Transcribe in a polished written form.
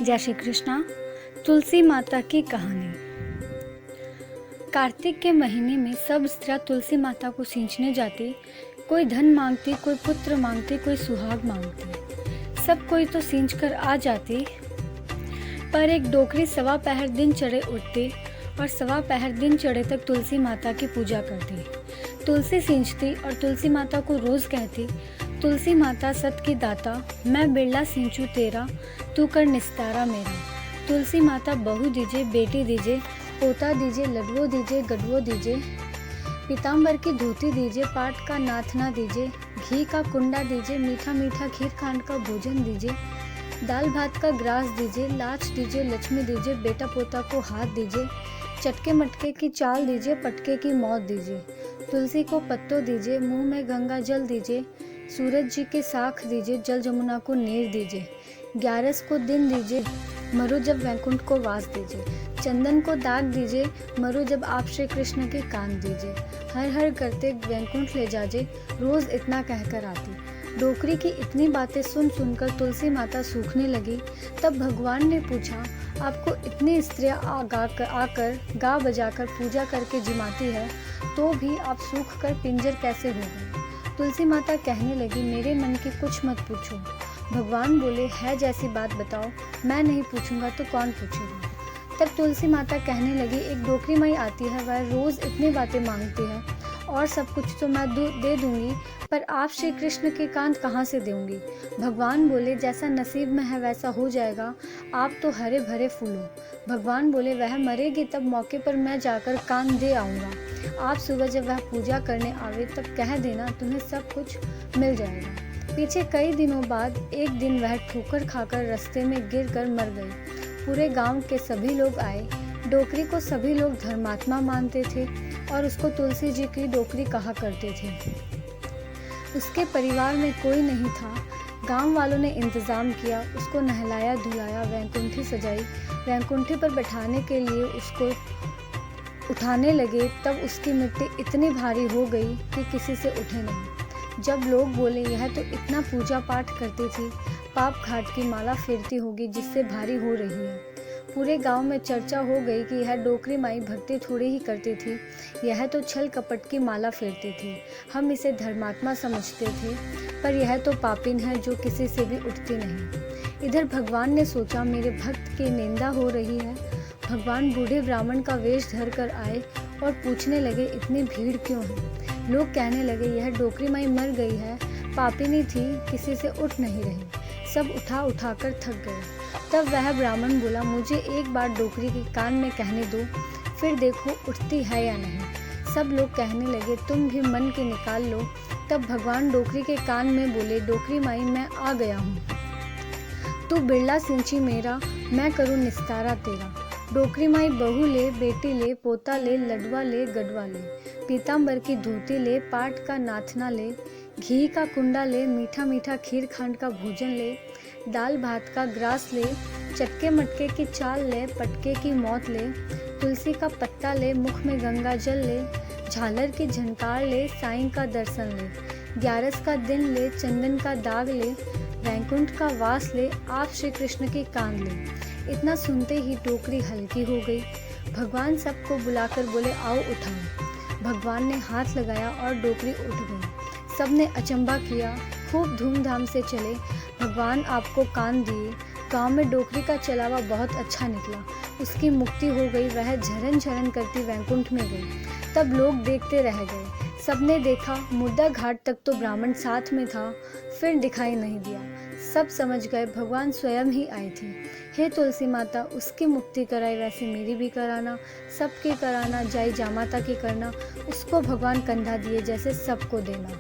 जय श्री कृष्णा। तुलसी माता की कहानी। कार्तिक के महीने में सब स्त्रियां तुलसी माता को सींचने जाती। कोई धन मांगती, कोई पुत्र मांगती, कोई सुहाग मांगती। सब कोई तो सींच कर आ जाती, पर एक डोकरी सवा पहर दिन चढ़े उठती और सवा पहर दिन चढ़े तक तुलसी माता की पूजा करती। तुलसी सींचती और तुलसी माता को रोज कहती, तुलसी माता सत की दाता, मैं बिरला सींचू तेरा, तू कर निस्तारा मेरा। तुलसी माता बहू दीजिए, बेटी दीजिए, पोता दीजिए, लडवो दीजिए, गडवो दीजिए, पीताम्बर की धोती दीजिए, पाट का नाथना दीजिए, घी का कुंडा दीजिए, मीठा मीठा खीर खांड का भोजन दीजिए, दाल भात का ग्रास दीजिए, लाच दीजिए, लक्ष्मी दीजिए, बेटा पोता को हाथ दीजिए, चटके मटके की चाल दीजिए, पटके की मौत दीजिए, तुलसी को पत्तों दीजिए, मुंह में गंगा जल दीजिए, सूरज जी के साख दीजिए, जल जमुना को नीर दीजिए, 11 को दिन दीजिए, मरु जब वैकुंठ को वास दीजिए, चंदन को दाग दीजिए, मरु जब आप श्री कृष्ण के कान दीजिए, हर हर करते वैकुंठ ले जाजे, रोज इतना कहकर आती। डोकरी की इतनी बातें सुन सुनकर तुलसी माता सूखने लगी। तब भगवान ने पूछा, आपको इतनी स्त्रियां आकर गा बजाकर पूजा करके जिमाती है, तो भी आप सूख कर पिंजर कैसे हो गए? तुलसी माता कहने लगी, मेरे मन की कुछ मत पूछो। भगवान बोले, है जैसी बात बताओ, मैं नहीं पूछूंगा तो कौन पूछेगा? तब तुलसी माता कहने लगी, एक डोकरी माई आती है, वह रोज इतनी बातें मांगती है और सब कुछ तो मैं दे दूंगी, पर आप श्री कृष्ण के कान कहाँ से दूंगी? भगवान बोले, जैसा नसीब में है वैसा हो जाएगा, आप तो हरे भरे फूलो। भगवान बोले, वह मरेगी तब मौके पर मैं जाकर कान दे आऊँगा। आप सुबह जब वह पूजा करने आवे तब कह देना, तुम्हें सब कुछ मिल जाएगा। पीछे कई दिनों बाद एक दिन वह ठोकर खाकर रास्ते में गिरकर मर गई। पूरे गांव के सभी लोग आए। डोकरी को सभी लोग धर्मात्मा मानते थे और उसको तुलसी जी की डोकरी कहा करते थे। उसके परिवार में कोई नहीं था। गांव वालों ने इंतजाम किया, उसको नहलाया धुलाया, वैकुंठी सजाई। वैकुंठी पर बैठाने के लिए उसको उठाने लगे, तब उसकी मिट्टी इतनी भारी हो गई कि किसी से उठे नहीं। जब लोग बोले, यह तो इतना पूजा पाठ करती थी, पाप घाट की माला फेरती होगी जिससे भारी हो रही है। पूरे गांव में चर्चा हो गई कि यह डोकरी माई भक्ति थोड़ी ही करती थी, यह तो छल कपट की माला फेरती थी। हम इसे धर्मात्मा समझते थे, पर यह तो पापिन है जो किसी से भी उठती नहीं। इधर भगवान ने सोचा, मेरे भक्त की निंदा हो रही है। भगवान बूढ़े ब्राह्मण का वेश धर कर आए और पूछने लगे, इतनी भीड़ क्यों है? लोग कहने लगे, यह डोकरी माई मर गई है, पापिनी थी, किसी से उठ नहीं रही। सब उठा उठा कर थक गए। तब वह ब्राह्मण बोला, मुझे एक बार डोकरी के कान में कहने दो, फिर देखो उठती है या नहीं। सब लोग कहने लगे, तुम भी मन के निकाल लो। तब भगवान डोकरी के कान में बोले, डोकरी माई मैं आ गया हूँ, तू बिरला सिंची मेरा, मैं करूँ निस्तारा तेरा। डोकरी माई बहू ले, बेटी ले, पोता ले, लडवा ले, गडवा ले, पीताम्बर की धोती ले, पाट का नाथना ले, घी का कुंडा ले, मीठा मीठा खीर खांड का भोजन ले, दाल भात का ग्रास ले, चटके मटके की चाल ले, पटके की मौत ले, तुलसी का पत्ता ले, मुख में गंगा जल ले, झालर की झनकार ले, साईं का दर्शन ले, 11 का दिन ले, चंदन का दाग ले, वैकुंठ का वास ले, आप श्री कृष्ण के कान ले। इतना सुनते ही टोकरी हल्की हो गई। भगवान सबको बुलाकर बोले, आओ उठाओ। भगवान ने हाथ लगाया और डोकरी उठ गई। सबने अचंबा किया, खूब धूमधाम से चले। भगवान आपको कान दिए। गांव में डोकरी का चलावा बहुत अच्छा निकला। उसकी मुक्ति हो गई, वह झरन झरन करती वैकुंठ में गई। तब लोग देखते रह गए। सबने देखा, मुर्दा घाट तक तो ब्राह्मण साथ में था, फिर दिखाई नहीं दिया। सब समझ गए भगवान स्वयं ही आए थे। हे तुलसी माता, उसकी मुक्ति कराई वैसे मेरी भी कराना, सबकी कराना, जाई जामाता की करना, उसको भगवान कंधा दिए जैसे सबको देना।